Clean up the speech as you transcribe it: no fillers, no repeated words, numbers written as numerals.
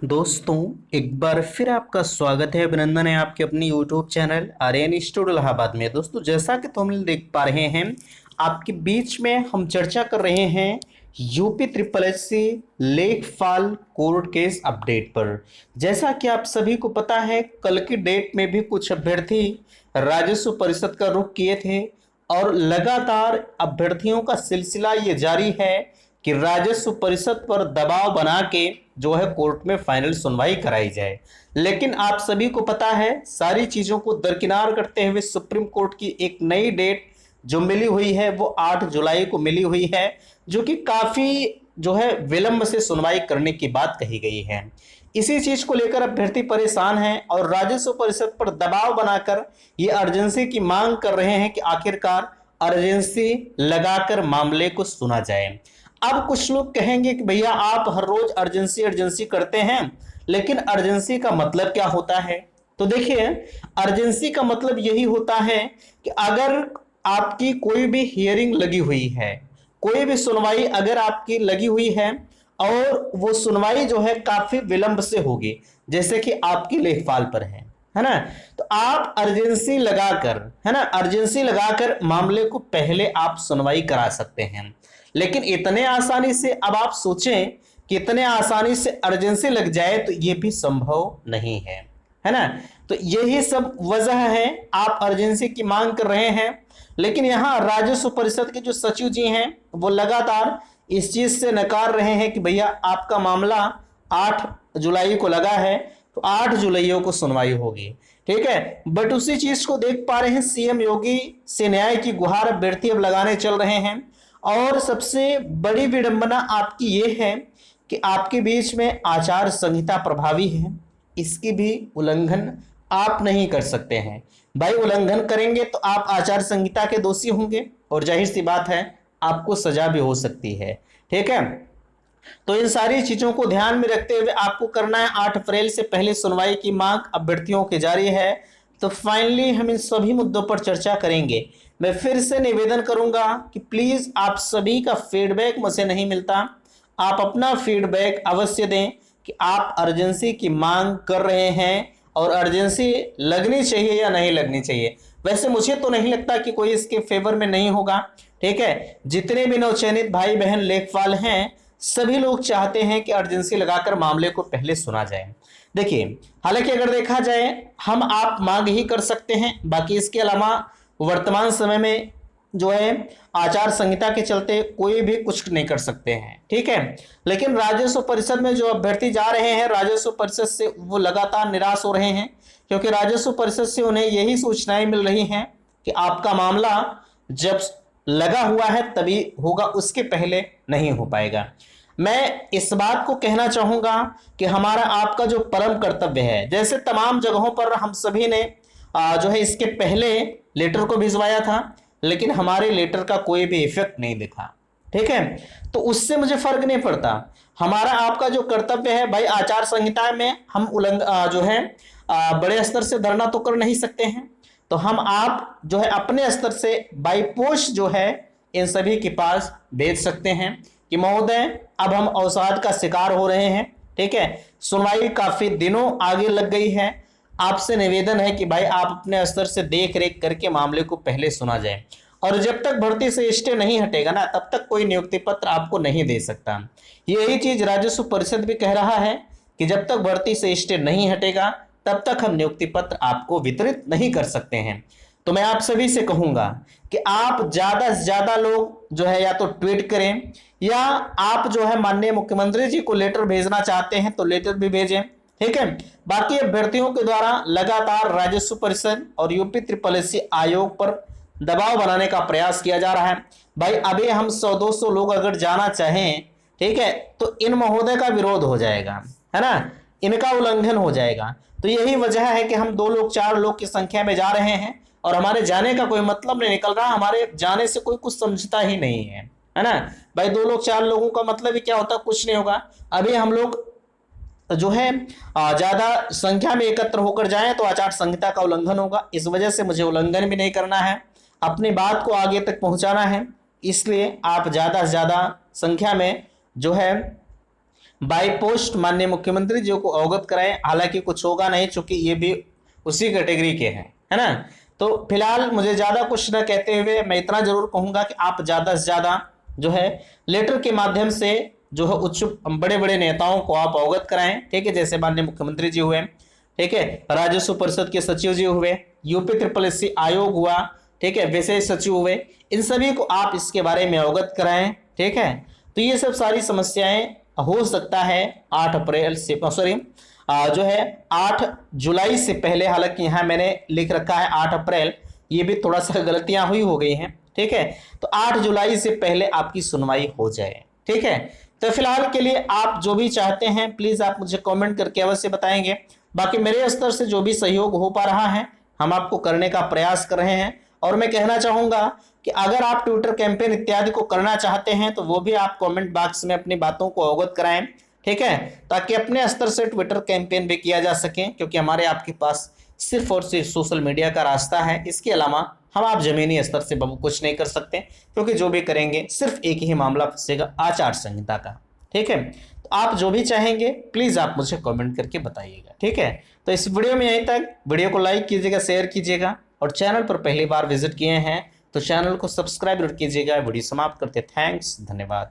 दोस्तों, एक बार फिर आपका स्वागत है, अभिनंदन है आपके अपनी YouTube channel Aryan institute Allahabad में। दोस्तों, जैसा कि तुम देख पा रहे हैं, आपके बीच में हम चर्चा कर रहे हैं यूपी ट्रिपल एस सी लेखपाल कोर्ट केस अपडेट पर। जैसा कि आप सभी को पता है, कल की डेट में भी कुछ अभ्यर्थी राजस्व परिषद का रुख किए थे और लगातार अभ्यर्थियों का सिलसिला ये जारी है कि राजस्व परिषद पर दबाव बना के जो है कोर्ट में फाइनल सुनवाई कराई जाए। लेकिन आप सभी को पता है, सारी चीजों को दरकिनार करते हुए सुप्रीम कोर्ट की एक नई डेट जो मिली हुई है वो 8 जुलाई को मिली हुई है, जो कि काफी जो है विलंब से सुनवाई करने की बात कही गई है। इसी चीज को लेकर अभ्यर्थी परेशान हैं और राजस्व परिषद पर दबाव बनाकर ये अर्जेंसी की मांग कर रहे हैं कि आखिरकार अर्जेंसी लगाकर मामले को सुना जाए। अब कुछ लोग कहेंगे कि भैया आप हर रोज अर्जेंसी अर्जेंसी करते हैं, लेकिन अर्जेंसी का मतलब क्या होता है? तो देखिए, अर्जेंसी का मतलब यही होता है कि अगर आपकी कोई भी हियरिंग लगी हुई है, कोई भी सुनवाई अगर आपकी लगी हुई है और वो सुनवाई जो है काफी विलंब से होगी, जैसे कि आपकी लेखपाल पर है ना, तो आप अर्जेंसी लगाकर, है ना, अर्जेंसी लगाकर मामले को पहले आप सुनवाई करा सकते हैं। लेकिन इतने आसानी से अब आप सोचें कि इतने आसानी से अर्जेंसी लग जाए तो ये भी संभव नहीं है ना। तो यही सब वजह है आप अर्जेंसी की मांग कर रहे हैं। लेकिन यहाँ राजस्व परिषद के जो सचिव जी हैं वो लगातार इस चीज से नकार रहे हैं कि भैया आपका मामला 8 जुलाई को लगा है तो 8 जुलाई को सुनवाई होगी, ठीक है। बट उसी चीज को देख पा रहे हैं, सीएम योगी से न्याय की गुहार अभ्यर्थी अब लगाने चल रहे हैं। और सबसे बड़ी विडंबना आपकी ये है कि आपके बीच में आचार संहिता प्रभावी है, इसकी भी उल्लंघन आप नहीं कर सकते हैं। भाई, उल्लंघन करेंगे तो आप आचार संहिता के दोषी होंगे और जाहिर सी बात है आपको सजा भी हो सकती है, ठीक है। तो इन सारी चीजों को ध्यान में रखते हुए आपको करना है 8 अप्रैल से पहले सुनवाई की मांग अभ्यर्थियों की जारी है। तो फाइनली हम इन सभी मुद्दों पर चर्चा करेंगे। मैं फिर से निवेदन करूंगा कि प्लीज आप सभी का फीडबैक मुझे नहीं मिलता, आप अपना फीडबैक अवश्य दें कि आप अर्जेंसी की मांग कर रहे हैं और अर्जेंसी लगनी चाहिए या नहीं लगनी चाहिए। वैसे मुझे तो नहीं लगता कि कोई इसके फेवर में नहीं होगा, ठीक है। जितने भी नवचयनित भाई बहन लेखपाल हैं सभी लोग चाहते हैं कि अर्जेंसी लगाकर मामले को पहले सुना जाए। देखिए, हालांकि अगर देखा जाए हम आप मांग ही कर सकते हैं, बाकी इसके अलावा वर्तमान समय में जो है आचार संहिता के चलते कोई भी कुछ नहीं कर सकते हैं, ठीक है। लेकिन राजस्व परिषद में जो अभ्यर्थी जा रहे हैं, राजस्व परिषद से वो लगातार निराश हो रहे हैं, क्योंकि राजस्व परिषद से उन्हें यही सूचनाएं मिल रही हैं कि आपका मामला जब लगा हुआ है तभी होगा, उसके पहले नहीं हो पाएगा। मैं इस बात को कहना चाहूंगा कि हमारा आपका जो परम कर्तव्य है, जैसे तमाम जगहों पर हम सभी ने जो है इसके पहले लेटर को भिजवाया था, लेकिन हमारे लेटर का कोई भी इफेक्ट नहीं दिखा, ठीक है। तो उससे मुझे फर्क नहीं पड़ता। हमारा आपका जो कर्तव्य है भाई, आचार संहिता में हम जो है बड़े स्तर से धरना तो कर नहीं सकते हैं, तो हम आप जो है अपने स्तर से बाई पोस्ट जो है इन सभी के पास भेज सकते हैं कि महोदय अब हम अवसाद का शिकार हो रहे हैं, ठीक है। सुनवाई काफी दिनों आगे लग गई है, आपसे निवेदन है कि भाई आप अपने स्तर से देख रेख करके मामले को पहले सुना जाए। और जब तक भर्ती से स्टे नहीं हटेगा ना, तब तक कोई नियुक्ति पत्र आपको नहीं दे सकता। यही चीज राजस्व परिषद भी कह रहा है कि जब तक भर्ती से स्टे नहीं हटेगा तब तक हम नियुक्ति पत्र आपको वितरित नहीं कर सकते हैं। तो मैं आप सभी से कहूंगा कि आप ज्यादा से ज्यादा लोग जो है या तो ट्वीट करें, या आप जो है माननीय मुख्यमंत्री जी को लेटर भेजना चाहते हैं तो लेटर भी भेजें, ठीक है। बाकी अभ्यर्थियों के द्वारा लगातार राजस्व परिषद और यूपी ट्रिपल एस सी आयोग पर दबाव बनाने का प्रयास किया जा रहा है। भाई, अभी हम 100-200 लोग अगर जाना चाहें, ठीक है, तो इन महोदय का विरोध हो जाएगा, है ना, इनका उल्लंघन हो जाएगा। तो यही वजह है कि हम 2 लोग 4 लोग की संख्या में जा रहे हैं और हमारे जाने का कोई मतलब नहीं निकल रहा, हमारे जाने से कोई कुछ समझता ही नहीं है ना। भाई, 2 लोग 4 लोगों का मतलब ही क्या होता, कुछ नहीं होगा। अभी हम लोग जो है ज्यादा संख्या में एकत्र होकर जाएं तो आचार संहिता का उल्लंघन होगा। इस वजह से मुझे उल्लंघन भी नहीं करना है, अपनी बात को आगे तक पहुंचाना है। इसलिए आप ज्यादा से ज्यादा संख्या में जो है बाय पोस्ट माननीय मुख्यमंत्री जी को अवगत कराएं। हालांकि कुछ होगा नहीं, चूंकि ये भी उसी कैटेगरी के हैं, है ना। तो फिलहाल मुझे ज्यादा कुछ न कहते हुए मैं इतना जरूर कहूंगा कि आप ज्यादा से ज्यादा जो है लेटर के माध्यम से जो है उच्च बड़े बड़े नेताओं को आप अवगत कराएं, ठीक है। जैसे माननीय मुख्यमंत्री जी हुए, ठीक है, राजस्व परिषद के सचिव जी हुए, यूपी SSS आयोग हुआ, ठीक है, विशेष सचिव हुए, इन सभी को आप इसके बारे में अवगत कराएं, ठीक है। तो ये सब सारी समस्याएं हो सकता है 8 अप्रैल से, सॉरी जो है 8 जुलाई से पहले, हालांकि यहाँ मैंने लिख रखा है 8 अप्रैल, ये भी थोड़ा सा गलतियां हुई हो गई हैं, ठीक है। तो 8 जुलाई से पहले आपकी सुनवाई हो जाए, ठीक है। तो फिलहाल के लिए आप जो भी चाहते हैं प्लीज आप मुझे कमेंट करके अवश्य बताएंगे। बाकी मेरे स्तर से जो भी सहयोग हो पा रहा है हम आपको करने का प्रयास कर रहे हैं। और मैं कहना चाहूंगा कि अगर आप ट्विटर कैंपेन इत्यादि को करना चाहते हैं तो वो भी आप कमेंट बॉक्स में अपनी बातों को अवगत कराएं, ठीक है, ताकि अपने स्तर से ट्विटर कैंपेन भी किया जा सके। क्योंकि हमारे आपके पास सिर्फ और सिर्फ सोशल मीडिया का रास्ता है, इसके अलावा हम आप जमीनी स्तर से कुछ नहीं कर सकते, क्योंकि जो भी करेंगे सिर्फ एक ही मामला फंसेगा, आचार संहिता का, ठीक है। तो आप जो भी चाहेंगे प्लीज आप मुझे कमेंट करके बताइएगा, ठीक है। तो इस वीडियो में यहीं तक। वीडियो को लाइक कीजिएगा, शेयर कीजिएगा, और चैनल पर पहली बार विजिट किए हैं तो चैनल को सब्सक्राइब कीजिएगा। वीडियो समाप्त करते, थैंक्स, धन्यवाद।